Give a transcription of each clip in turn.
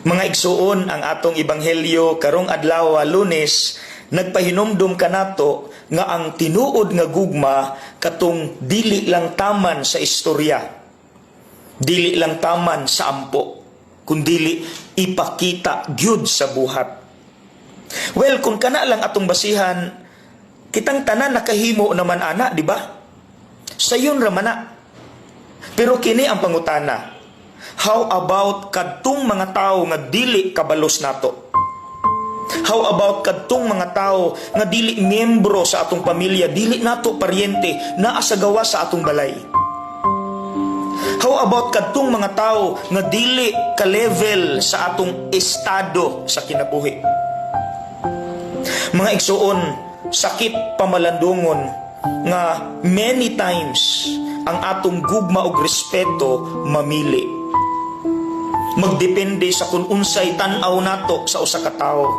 Mga igsuon, ang atong ebanghelyo karong adlaw Lunes nagpahinomdom kanato nga ang tinuod nga gugma katong dili lang taman sa istorya, dili lang taman sa ampo, kundili ipakita gyud sa buhat. Well, kung kana lang atong basihan, kitang tanan nakahimo naman ana, di ba? Sayon ra man na. Pero kini ang pangutana. How about kadtong mga tao nga dili kabalos nato? How about kadtong mga tao nga dili miyembro sa atong pamilya, dili nato paryente, naa sa gawa sa atong balay? How about kadtong mga tao nga dili ka-level sa atong estado sa kinabuhi? Mga igsuon, sakit pamalandungon nga many times ang atong gugma og respeto mamili. Magdepende sa kung unsay tan-aw nato sa usa ka tawo.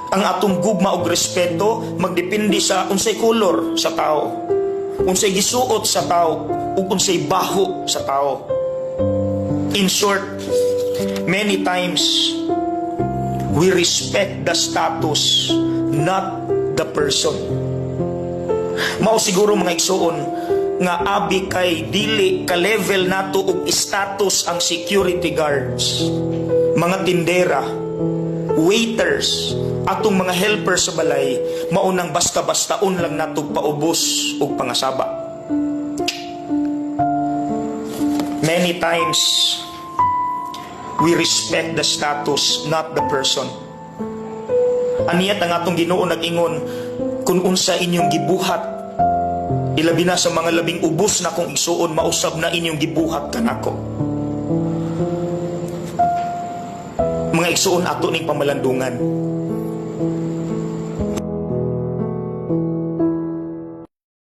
Ang atong gugma og respeto magdepende sa unsay kolor sa tawo, unsay gisuot sa tawo, ug unsay baho sa tawo. In short, many times we respect the status, not the person. Mao siguro mga igsuon nga abi kay dili ka-level nato og status ang security guards, mga tindera, waiters, atong mga helper sa balay, maunang basta-bastaon lang nato paubos og pangasaba. Many times we respect the status, not the person. Aniyat ang atong Ginoo nag-ingon, kung unsa inyong gibuhat, ilabi na sa mga labing ubos na kong igsuon, mausab na inyong gibuhat kanako. Mga igsuon ato ning pamalandungan.